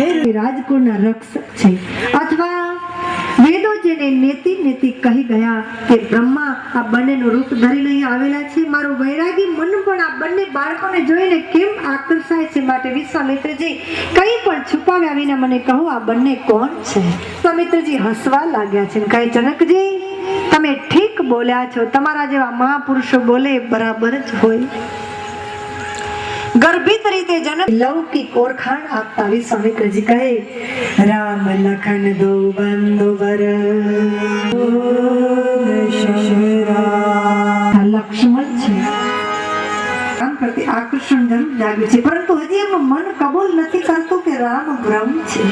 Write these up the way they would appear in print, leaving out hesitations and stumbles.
એ રાજકુળના રક્ષક છે અથવા વેદો જેને નેતિ નેતિ કહી ગયા કે બ્રહ્મા આ બંનેનું રૂપ ધરીને અહીં આવેલા છે. મારું વૈરાગી મન પણ આ બંને બાળકોને જોઈને કેમ આકર્ષાય છે. માટે વિશ્વામિત્રજી કંઈ પણ છુપાવ્યા વિના મને કહો આ બંને કોણ છે. વિશ્વામિત્રજી હસવા લાગ્યા છે. કહે જનકજી તમે ઠીક બોલ્યા છો. તમારા જેવા મહાપુરુષો બોલે બરાબર જ હોય. ગર્ભિત રીતે જનક લૌકિક ઓળખાણ આપતા વિશ્વામિત્રજી કહે રામ લખન દો બંધુ વર લક્ષ્મણ છે. રામ પ્રત્યે આકર્ષણ જરૂર જાગ્યું છે પરંતુ હજી એમનું મન કબૂલ નથી કરતું કે રામ બ્રહ્મ છે.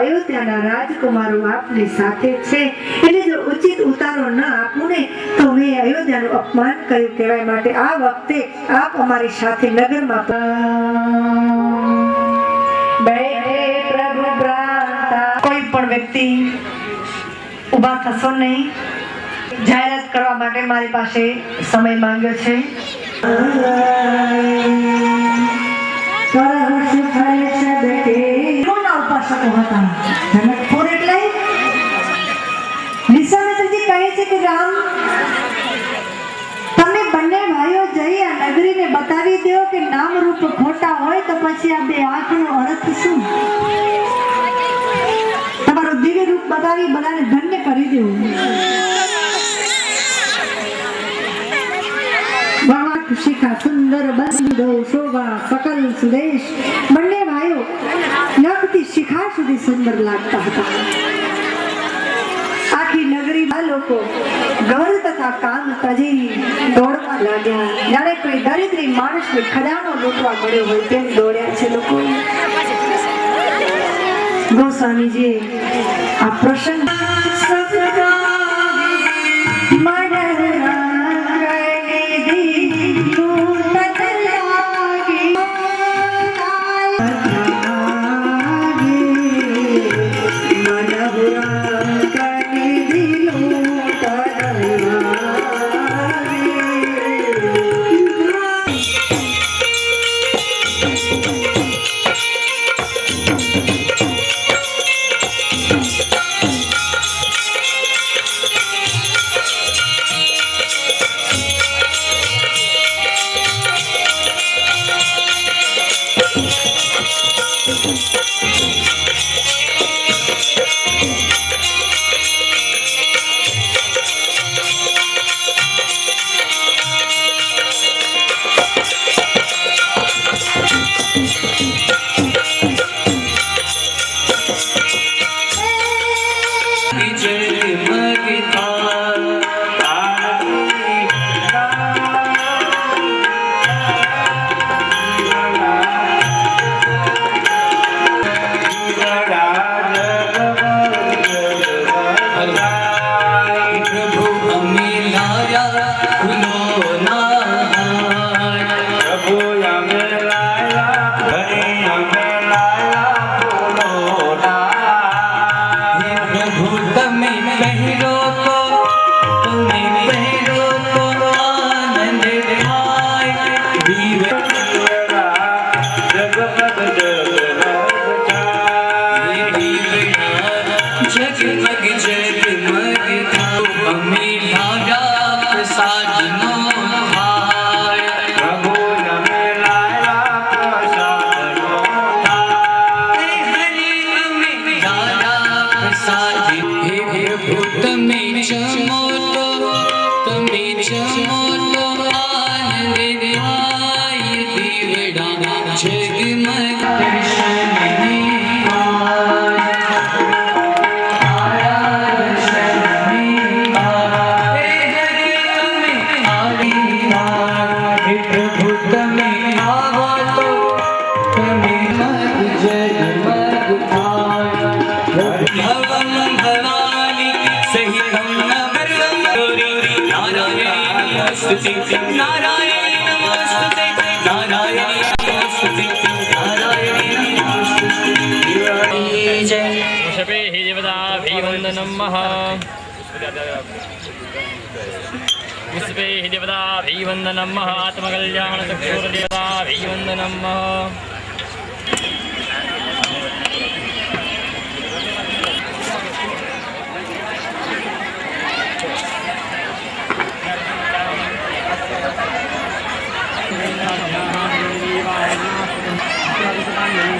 અયોધ્યાના રાજકુમારો આપની સાથે છે એટલે જો ઉચિત ઉતારો ન આપું ને તો મેં અયોધ્યાનું અપમાન કર્યું કહેવાય. માટે આ વખતે આપ અમારી સાથે નગરમાં કોઈ પણ વ્યક્તિ ઉભા થશો નહીં. જાહેરાત કરવા માટે મારી પાસે સમય માંગ્યો છે. વિશ્વામિત્રજી કહે છે કે રામ તમે બંને ભાઈઓ જઈ આ નગરીને બતાવી દો કે નામ રૂપ ખોટા હોય તો પછી આ બે આંખનો અર્થ શું. તમારું દિવ્ય રૂપ બતાવી બધાને ધન્ય કરી દેવું. શિખા સુંદર બંધો શોભા સકલ સુદેશ બંને ભાઈઓ નખથી શિખા સુધી સુંદર લાગતા હતા. આખી નગરીમાં લોકો ઘર તથા કામ તજી દોડવા લાગ્યા. જાણે કોઈ દરિદ્રી માણસને ખજાનો લૂંટવા મળ્યો હોય તેમ દોડ્યા છે લોકો. ગોસ્વામીજી આ પ્રસંગ देवता आत्मकल्याण चक्षुर्देवता वंदनम Yeah.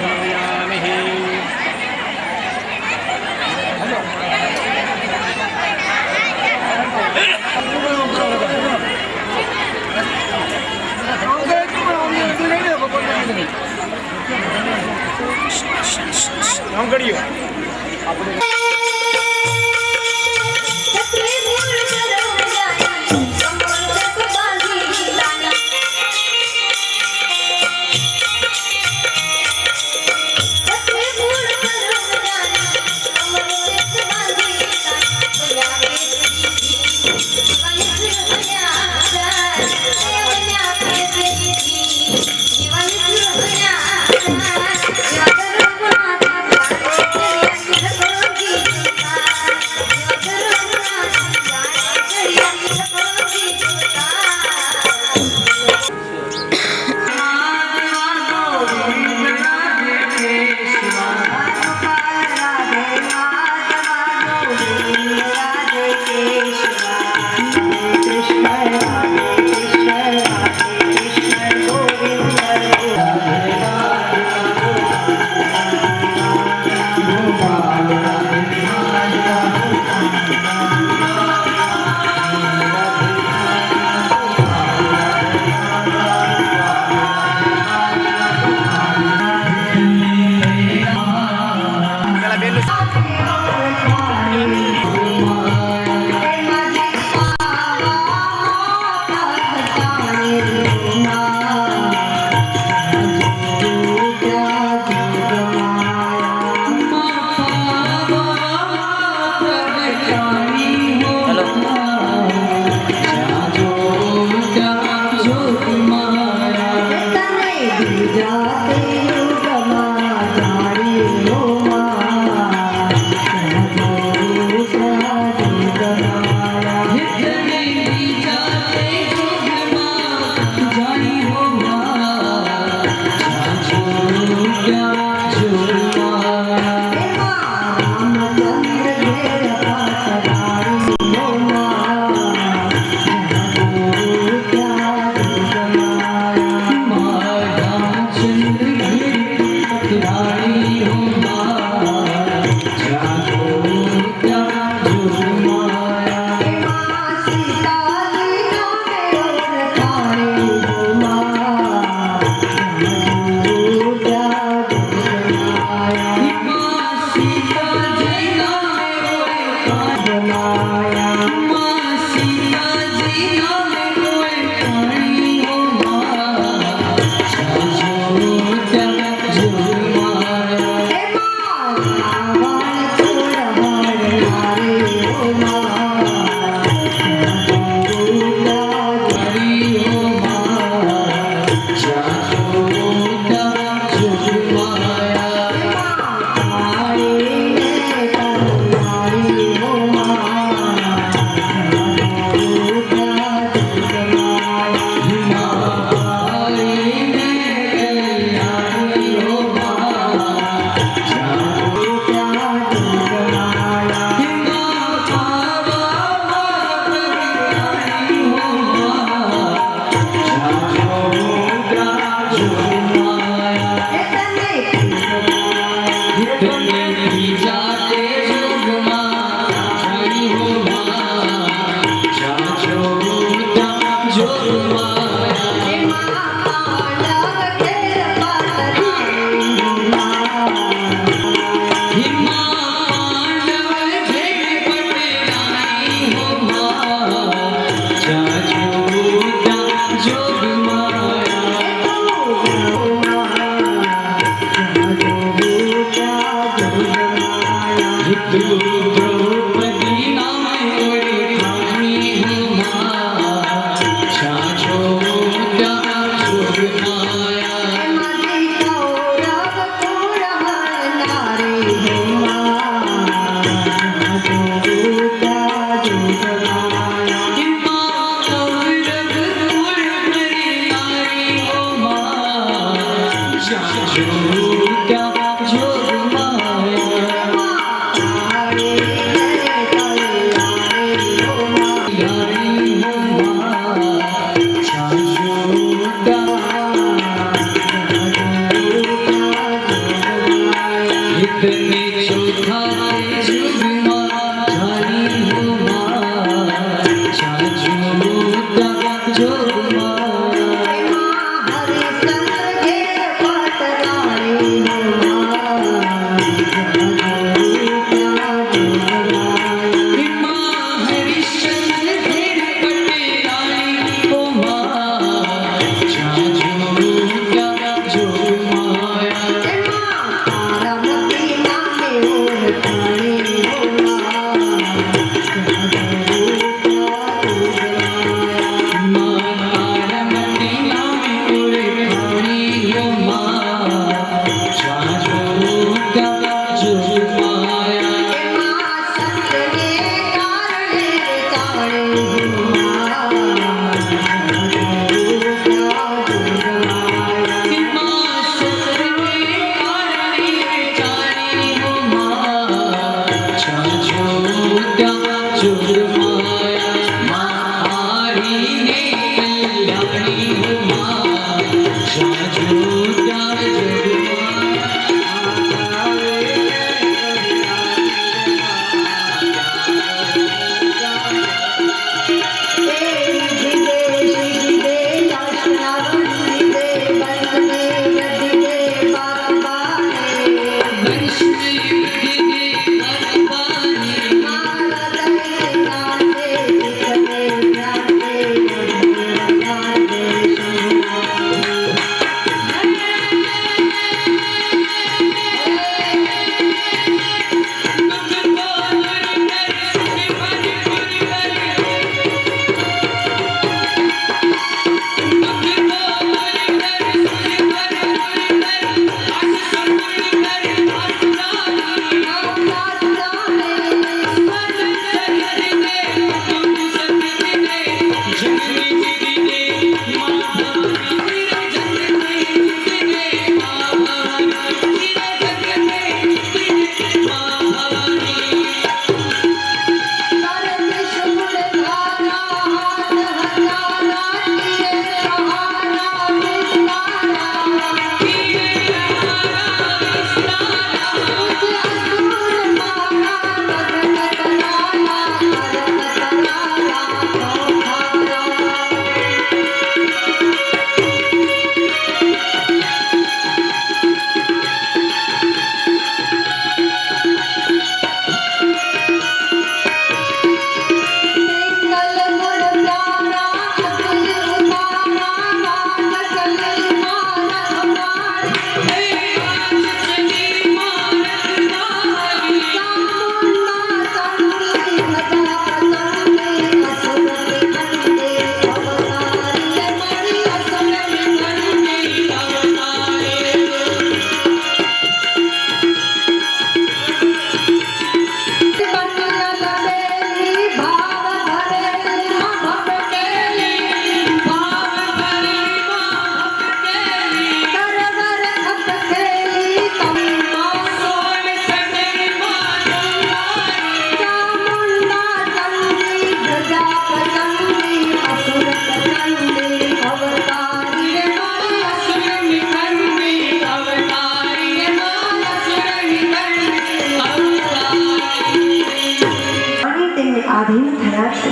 આધીન થયા છે.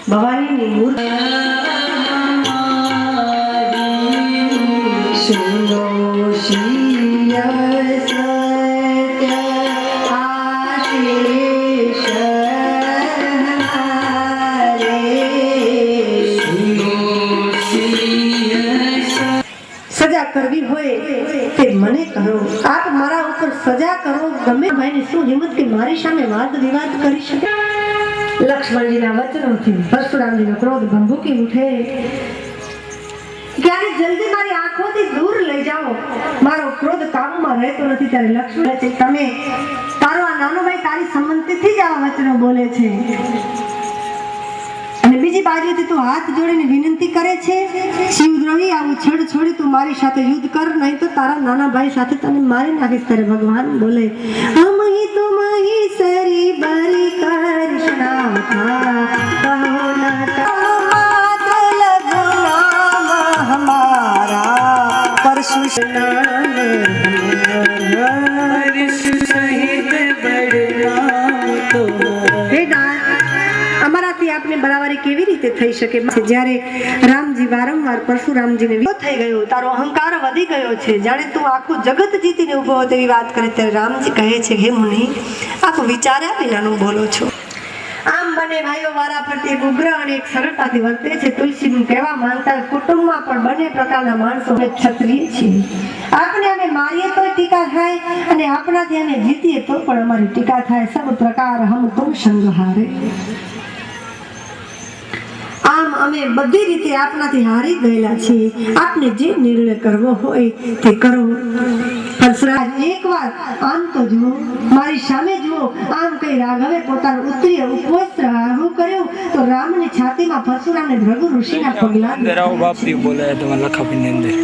ભવાનીની મૂર્તિ સુનો શિય સત્ય આશીષ સજા કરવી હોય તે મને કરો. આપ મારા ઉપર સજા કરો. ગમે ભાઈની શું હિંમત કે મારી સામે વાદ વિવાદ કરી શકે. લક્ષ્મણજીના વચનોથી પરશુરામજીનો ક્રોધ ભંભૂકી ઉઠે. ક્યારે જલ્દી મારી આંખોથી દૂર લઈ જાઓ. મારો ક્રોધ કાબુમાં રહેતો નથી. ત્યારે લક્ષ્મણ છે તમે તારો આ નાનો ભાઈ તારી સંમતિથી જ આ વચનો બોલે છે. અને બીજી બાજુથી તું હાથ જોડીને વિનંતી કરે છે શિવદ્રોહી આવું છેડ છોડી તું મારી સાથે યુદ્ધ કર, નહીં તો તારા નાના ભાઈ સાથે તને મારી નાખીશ. ત્યારે ભગવાન બોલે હમહી તુમહી સરી બરી કૃષ્ણા કહો ના માત્ર લઘુનામ હમારા પરશુષ્ણ હે નાથ, અમારાથી આપને બરાબરી કેવી રીતે થઈ શકે? જ્યારે રામજી વારંવાર પરશુરામજીને વિરોધ થઈ ગયો, તારો અહંકાર વધી ગયો છે, જાણે તું આખું જગત જીતીને ઉભો હોય તેવી વાત કરે, ત્યારે રામજી કહે છે, હે મુનિ, આપ વિચાર્યા વિનાનું બોલો છો. આમ બંને ભાઈઓ વારા ફરતી એક ઉગ્ર અને એક સરળતાથી વર્તે છે. તુલસીનું કહેવા માનતા કુટુંબમાં પણ બંને પ્રકારના માણસો ક્ષત્રિય છીએ. આપણે અમે મારીએ તો ટીકા થાય અને આપણાથી અમે જીતીએ તો પણ અમારી ટીકા થાય. સબ પ્રકાર હમ તુમ સંગ હારે. આમ અમે બધી રીતે આપનાથી હારી ગયેલા છીએ. આપને જે નિર્ણય કરવો હોય તે કરો. પરશુરામ એકવાર આમ તો જુઓ, મારી સામે જુઓ. આમ કઈ રાઘવે પોતાનો ઉત્તરીય ઉપવસ્ત્ર આઘું કર્યું તો રામની છાતીમાં પરશુરામને ભૃગુ ઋષિના પગલા બાપી બોલે તમારા લખાપીની અંદર.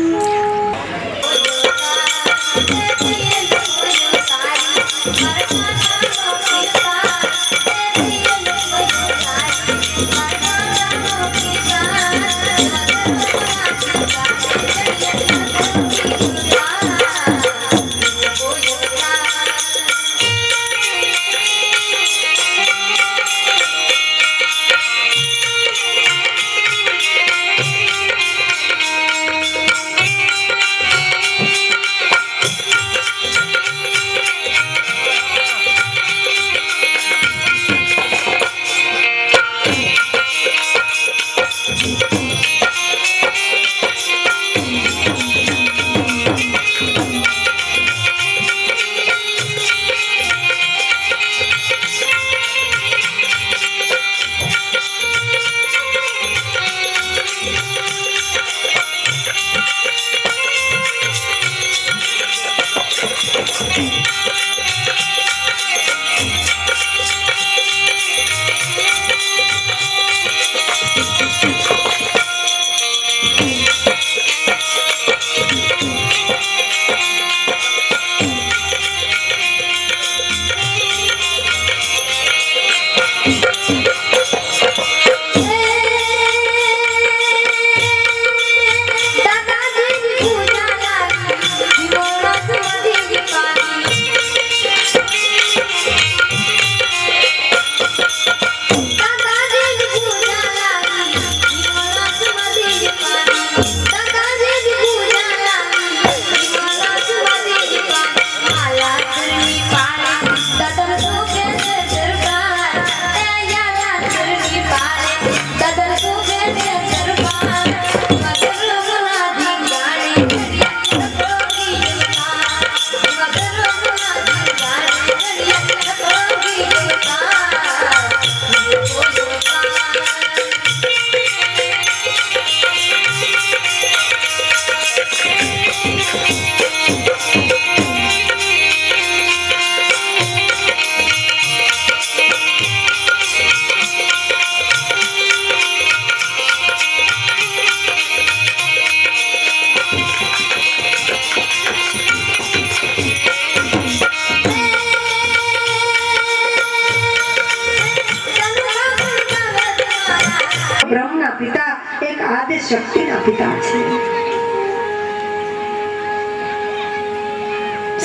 પિતા એક આદિ શક્તિના પિતા છે.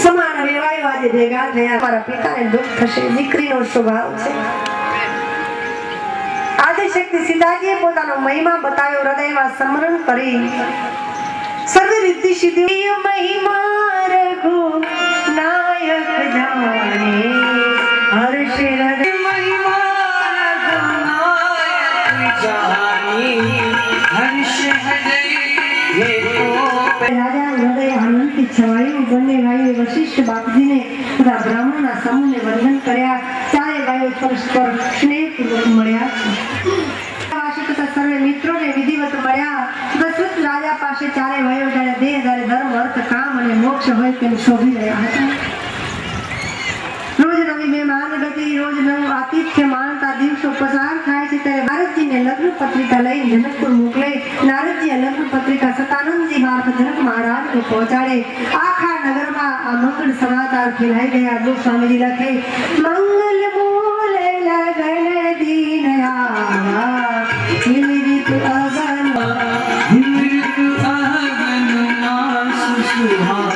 સમાન વેવાયો આજે ભેગા થયા. મારા પિતાને દુઃખ થશે. દીકરીનો સ્વભાવ છે. આદિ શક્તિ સીતાજીએ પોતાનો મહિમા બતાવ્યો. હૃદયમાં સ્મરણ કરી સર્વ રીતિ સિદ્ધિ મહિમા રઘુ નાયક જાણે હર્ષ હૃદય મહિમા રઘુ નાયક જાણે હર્ષ રાજા હૃદય આનંદથી છવાયું. બંને ભાઈઓ વશિષ્ઠ બાપજીને બધા બ્રાહ્મણના સમૂહને વંદન કર્યા. ચારે ભાઈઓ પરસ્પર સ્નેહપૂર્વક મળ્યા છે. સર્વે મિત્રોને વિધિવત મળ્યા. દશરથ રાજા પાસે ચારે ભાઈઓ જાણે દેહ જાણે ધર્મ અર્થ કામ અને મોક્ષ હોય તેમ શોભી રહ્યા હતા. રોજ નવી મહેમાન ગતિ, રોજ નવું આતિથ્ય માણતા દિવસો પસાર થાય છે. ત્યારે નારદજીને લગ્ન પત્રિકા લઈ જનકપુર મોકલે. નારદજી લગ્ન પત્રિકા સતાનંદજી માર્ફત જનક મહારાજને પહોંચાડે. આખા નગરમાં આ મંગળ સમાચાર ફેલાઈ ગયા. ગોસ્વામીજી લખે, મંગલ મૂલ લગન દીન આવા વિવિધ અગન સુહા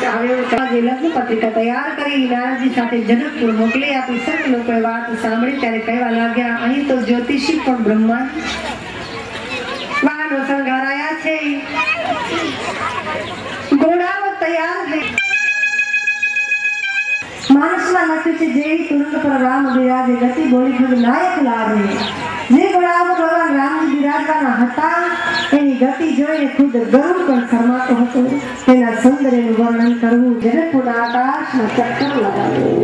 દિવસ આવ્યો જે લગ્ન પત્રિકા તૈયાર કરી નારદજી સાથે જનકપુર મોકલી આપી. સર્વ લોકોએ વાત સાંભળી ત્યારે કહેવા લાગ્યા, અહીં તો જ્યોતિષી પણ બ્રહ્મા વાહનો શણગારાયા છે, ઘોડાઓ તૈયાર થઈ. માનસમાં લખ્યું છે, જેવી તુરંગ પર રામ બિરાજે ગતિ બોલી ખગ નાયક લાગે. જે ઘોડા પર ભગવાન રામજી બિરાજવાના હતા એની ગતિ જોઈને ખુદ ગરુડ પણ શરમાતો હતો. તેના સૌંદર્યનું વર્ણન કરવું જનકપુરના આકાશમાં ચક્કર લગાવ્યું.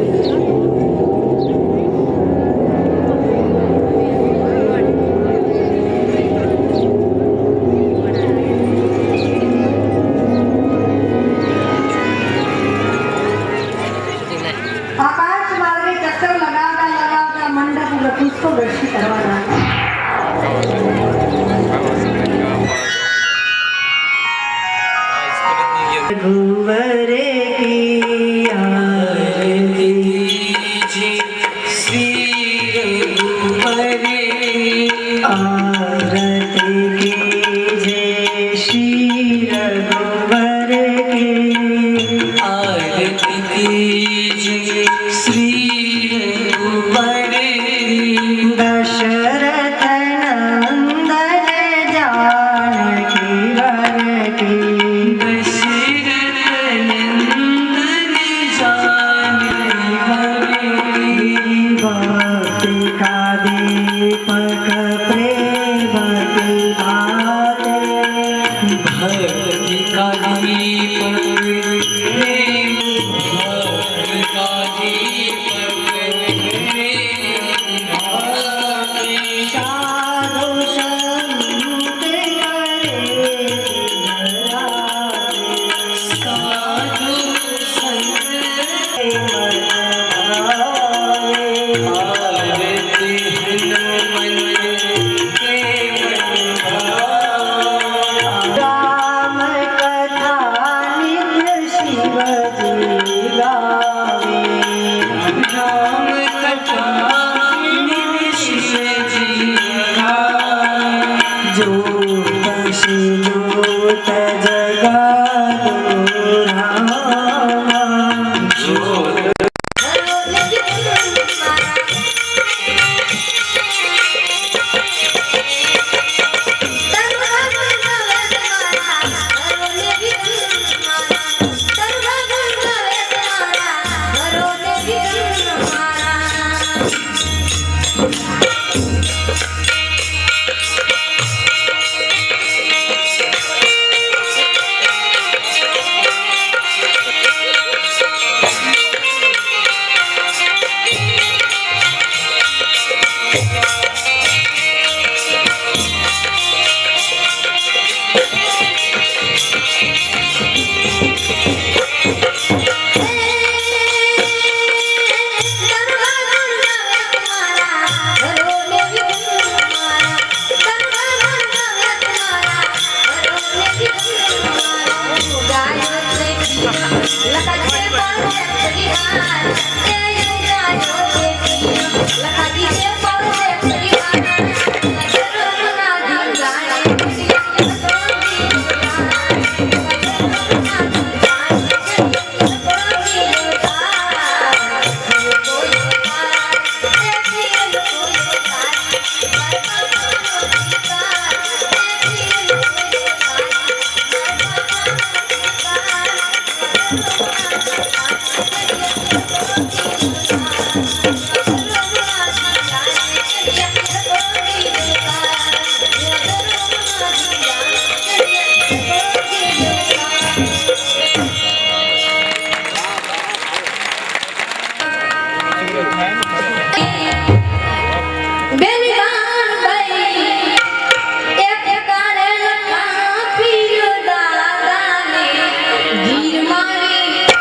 આકાશ માર્ગે ચક્કર લગાવતા લગાવતા મંડપ ઉપર પુષ્પો વૃષ્ટિ કરવાના. रघुवरे की आरती कीजिए, श्री रघुवरे आरती कीजिए, श्री रघुवरे की आरती कीजिए, श्री रघुवरे दशरथ नंदन जानकी वर की दीपक प्रेम की बातें, भक्ति का दीपक प्रेम, भक्ति का दीपक प्रेम, साधु संत करे साधु संत ધીર મારી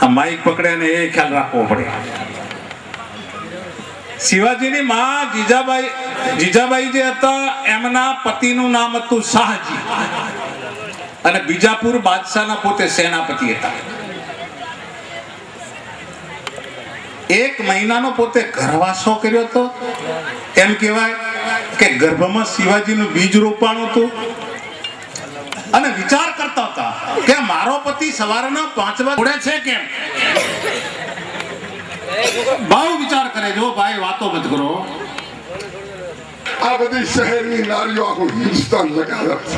આ માઇક પકડે ને એ ખ્યાલ રાખવો પડે. શિવાજીની માં જીજાબાઈ જે હતા એમના પતિનું નામ હતું શાહજી અને બીજાપુર બાદશાહના પોતે સેનાપતિ હતા. એક મહિનાનો પોતે ગર્ભાશો કર્યો હતો. એમ કહેવાય કે ગર્ભમાં શિવાજીનું બીજ રોપાણું હતું અને વિચાર કરતા હતા કે મારો પતિ સવારના 5 વાગે ઉડે છે કેમ. બહુ વિચાર કરે જો ભાઈ, વાતો મત કરો. આ બધી શહેરની નારીઓ આખું હિન્દુસ્તાન લગાવે છે.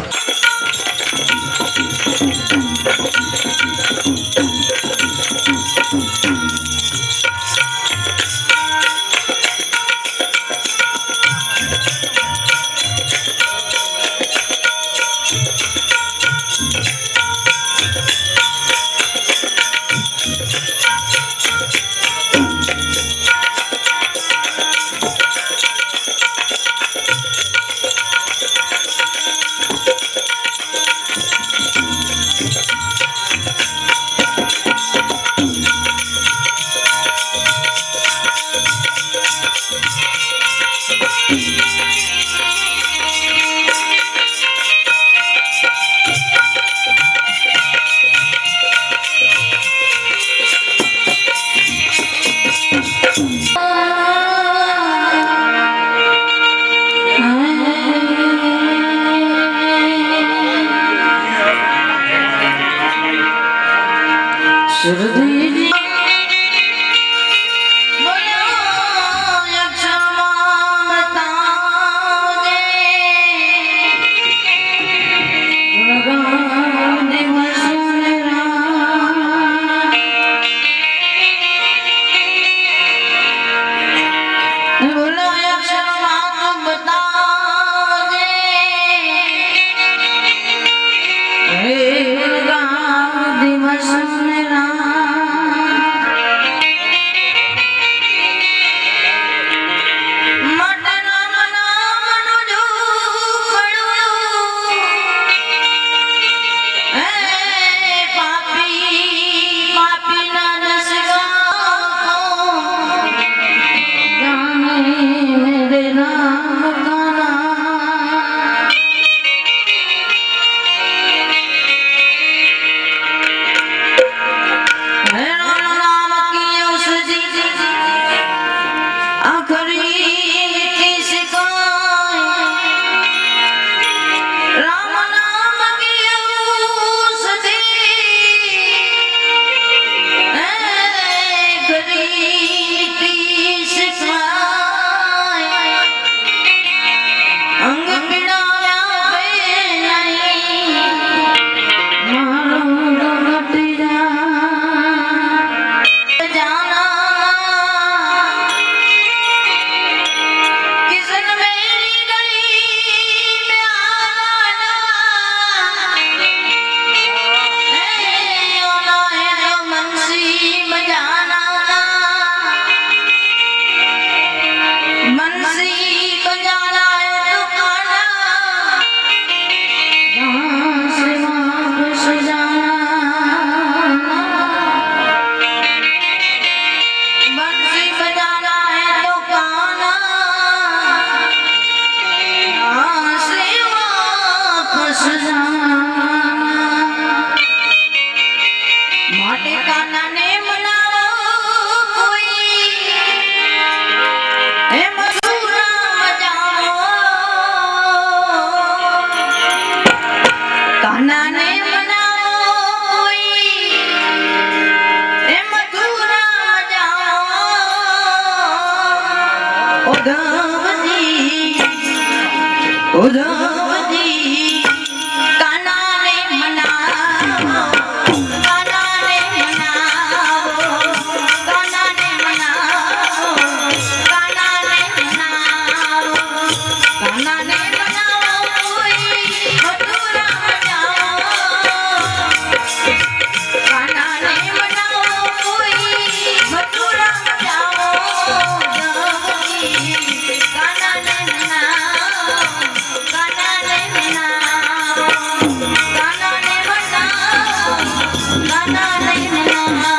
ઉધવજી કાનાને મનાવો, કાનાને મનાવો, કાનાને મનાવો, કાનાને મનાવો, કાનાને મનાવો, કોઈ મથુરામાં જાઓ, કાનાને મનાવો, કોઈ મથુરામાં જાઓ, ઉધવજી કાનાને મનાવો, કાનાને મનાવો, કાનાને મનાવો, કાનાને મનાવો.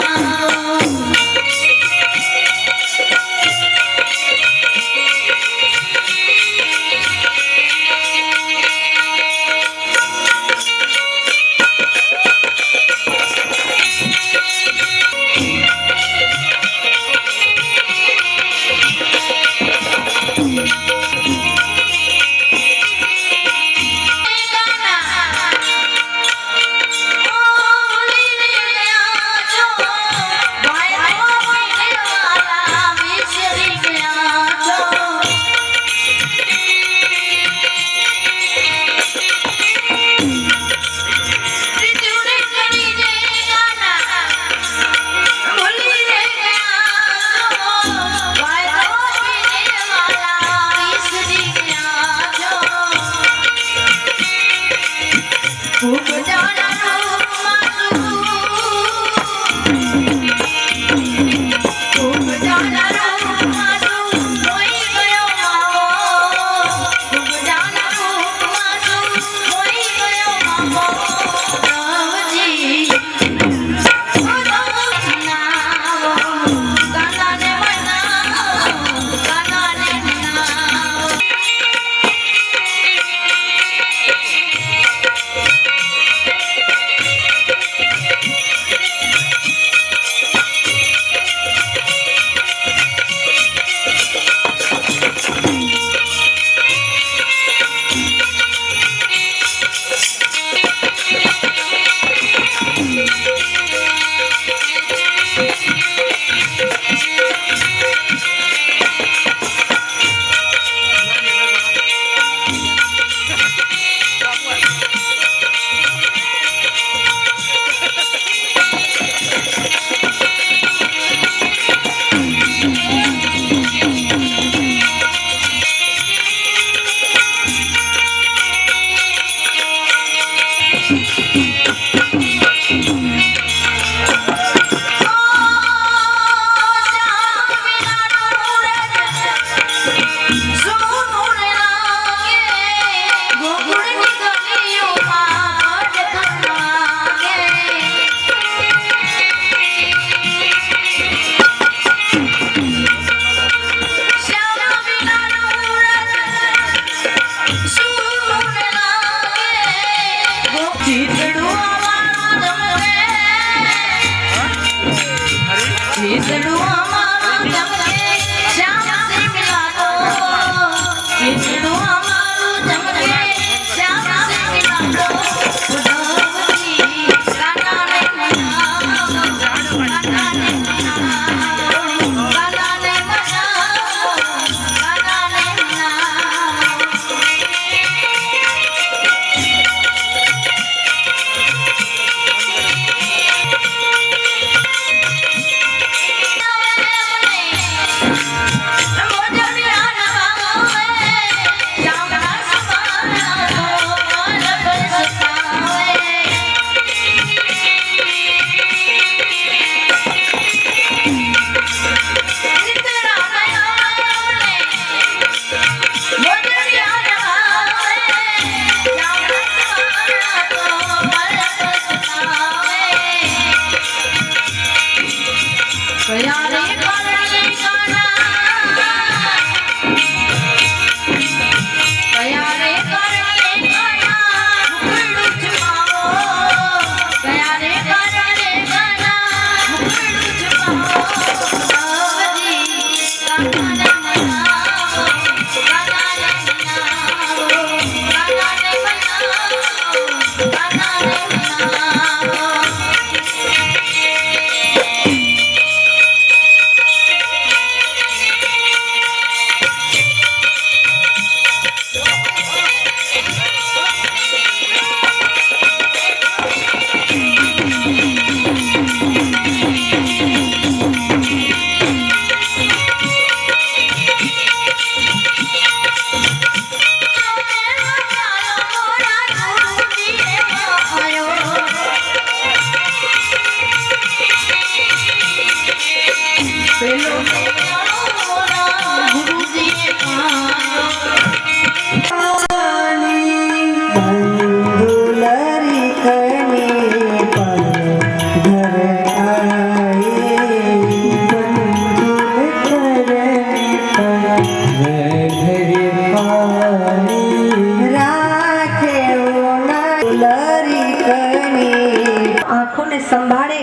સંભાળે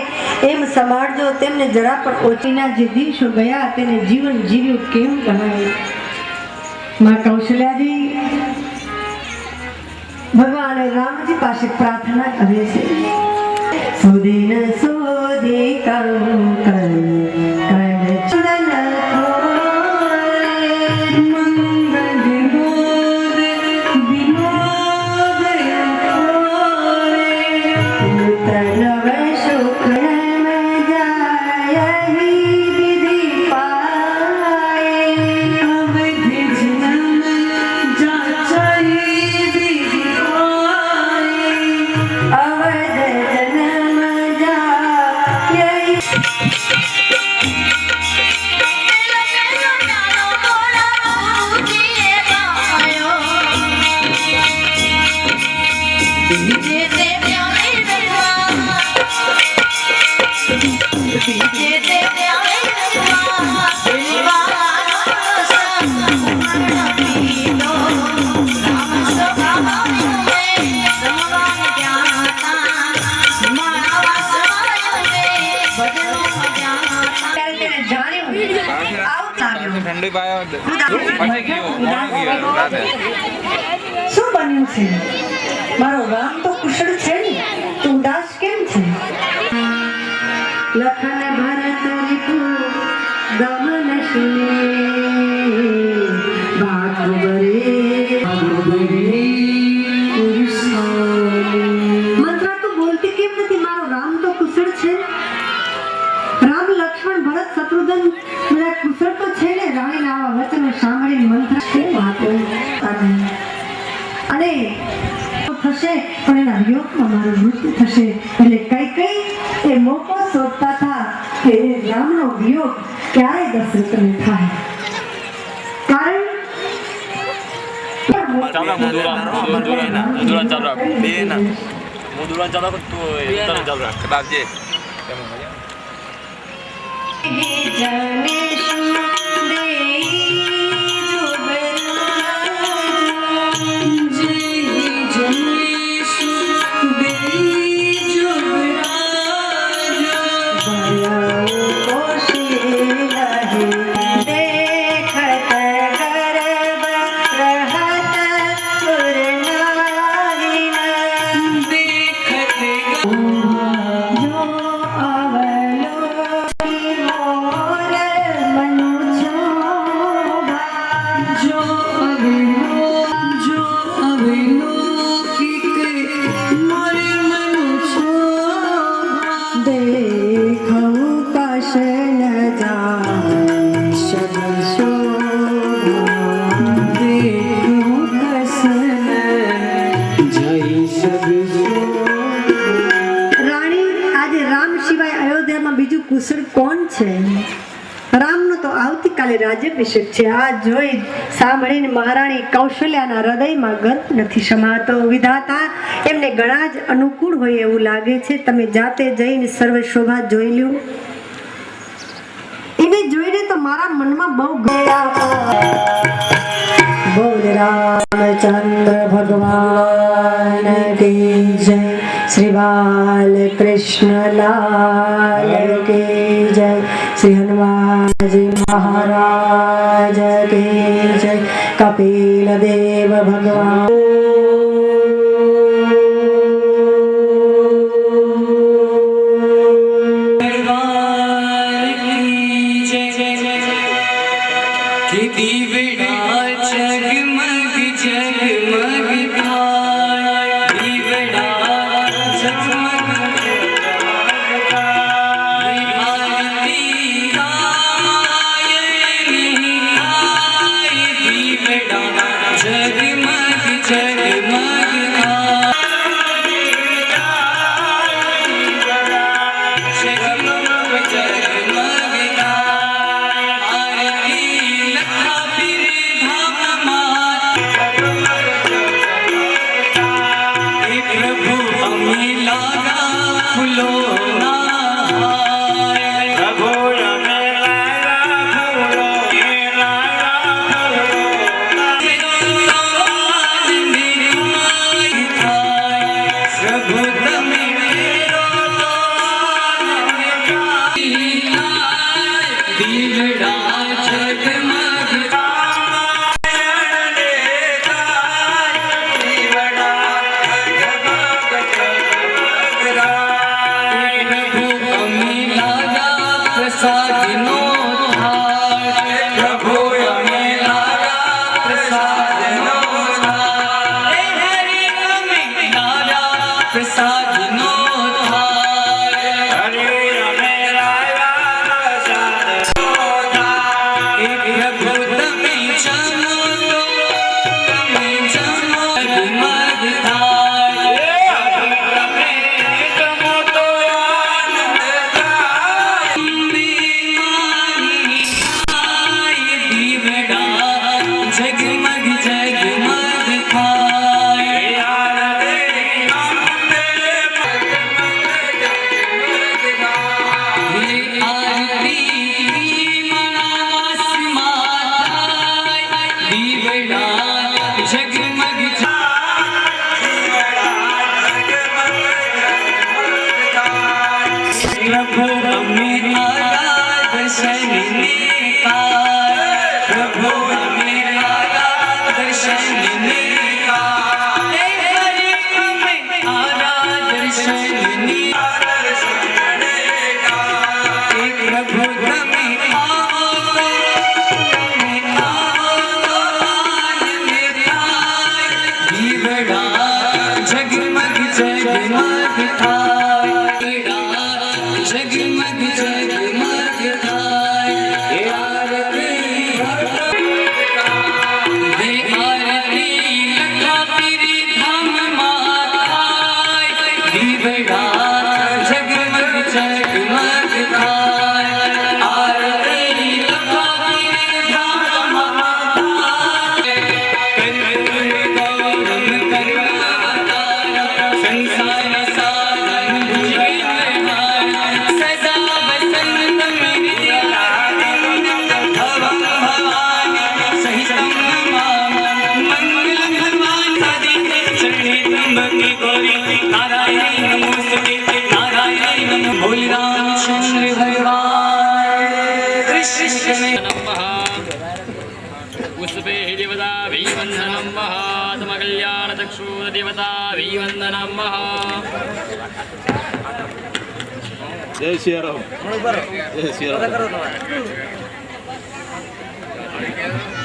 એમ સંભાળજો, તેમને જરા પણ ઓછીના જે દિવસો ગયા તેને જીવન જીવ્યું કેમ ગણાય. માં કૌશલ્યાજી ભગવાન રામજી પાસે પ્રાર્થના કરે છે. સુદિન સોદે કંકર ચંદન ઠંડી પાયો શું બન્યું છે? મારો રામ તો કુશળ છે ને, તું ઉદાસ કેમ છે? લખન ભરત રિપુ ગમન સુને બાગુબરે મંત્રા તું બોલતી કેમ નથી? મારો રામ તો કુશળ છે. રામ લક્ષ્મણ ભરત શત્રુઘ્ન બધા કુશળ તો છે ને. રાણીના આવા વચનો સાંભળીને મંત્રા કેમ વાતો અને થશે પણ એના વિયોગમાં મારું મૃત્યુ થશે. એટલે કઈ કઈ એ મોકો શોધતા હતા કે રામનો વિયોગ ક્યારે દશરથને થાય. કારણ કુશળ કોણ છે? રામનો તો આવતીકાલે રાજ્યાભિષેક છે. આ જોઈ સાંભળીને મહારાણી કૌશલ્યાના હૃદયમાં ગર્વ નથી સમાતો. વિધાતા એમને ઘણા જ અનુકૂળ હોય એવું લાગે છે. તમે જાતે જઈને સર્વ શોભા જોઈ લ્યો. એને જોઈને તો મારા મનમાં બહુ બોલ રામચંદ્ર ભગવાન કી જય. श्री बाल कृष्ण लाल के जय. श्री हनुमान जी महाराज के जय. कपिल देव भगवान जगमग जगमग थाय आरती मनास माताय दीवड़ा जगमग प्रभु हमें आया दर्शन निकाय प्रभु हमें आया दर्शन निकाय हमें आया दर्शन निकाय प्रभु हमें आओ दीवड़ा जगमग जगमग थाय जगमग जगमग थाय आरती लखा पीरी धाम माताय दीवड़ा जगमग जगमग थाय आरती लखा पीरी धाम माताय गौरम करुणावतारम संसार सारं भुजगेन्द्रहारं सदा वसन्तं भवं भवानी सहितं नमामि मङ्गलं भगवान् साधिके चरणे त्र्यम्बके गौरी नारायणी नमोस्तुते नारायणी नमो बोल रामचंद्र भगवान कृष्ण पुष्पे देवता वैवन्दनं महात्मकल्याणचक्षु देवता वैवन्दनं महा जय श्री राम जय श्री राम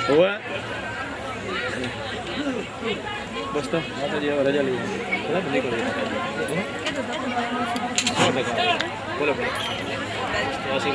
हुआ बस तो माता जी रजा ली बंदी करो बोलो ऐसी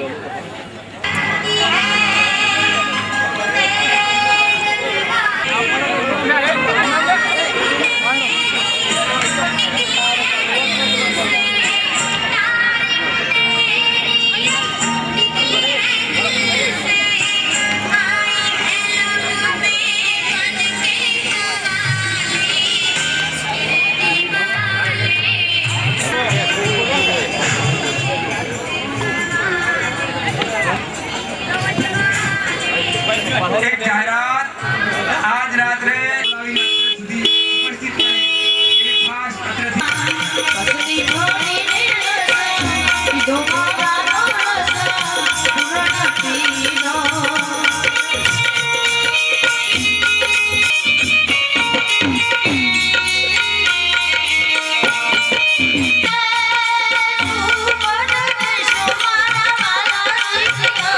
एक जाहिरात आज रात्रे उपस्थित एक खास પસરી ભોળી પીધો મારો પૂર્ણ પીનો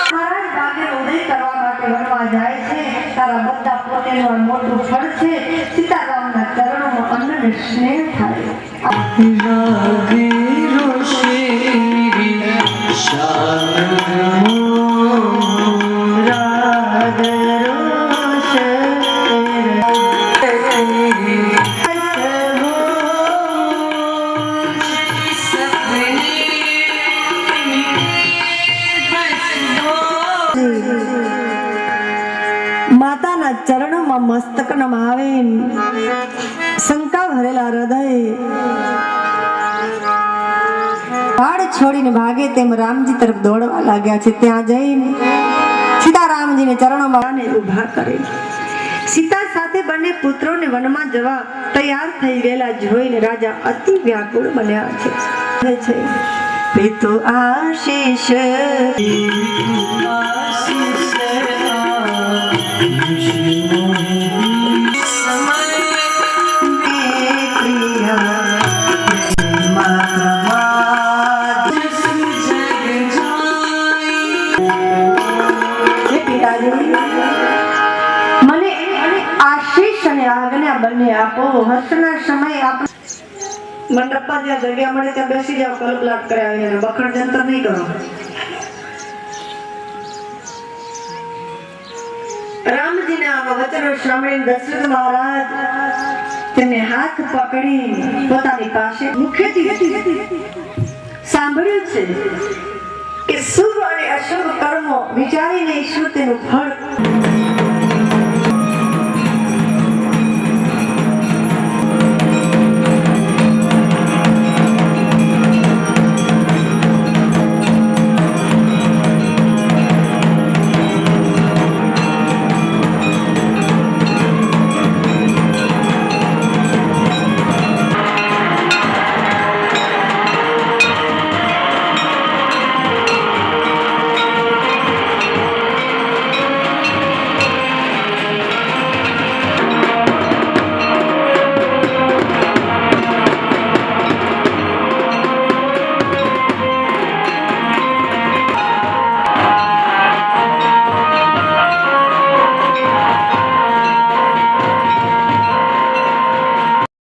મહારાજ ભાગે ઉદય કરવા માટે વનવા જાય છે તારા બધા પોતેનું આ મોટું ફળ છે સીતારામના ચરણોમાં અન્ન ને સ્નેહ થાય राग रोशेरी श्याम राग માતાના ચરણોમાં મસ્તક નમાવે શંકા ભરેલા હૃદય પાડ છોડીને ભાગે તેમ રામજી તરફ દોડવા લાગ્યા છે ત્યાં જઈને સીતારામજીને ચરણોમાં ઊભા કરે સીતા સાથે બંને પુત્રોને વનમાં જવા તૈયાર થઈ ગયેલા જોઈને રાજા અતિ વ્યાકુળ બન્યા છે પિતુ આશીષ મને આશીષ અને આજ્ઞા બંને આપો હર્ષના સમય આપ મંડપમાં જ્યાં જગ્યા મળે ત્યાં બેસી જાઓ કલ્પલાટ કર્યા એને બખડ જંતર નહીં કરો રામજીના આવા વચનો સાંભળીને દશરથ મહારાજ તેને હાથ પકડી પોતાની પાસે મુખ્યથી સાંભળ્યું છે કે શુભ અને અશુભ કર્મો વિચારીને ઈશ્વર તેનું ફળ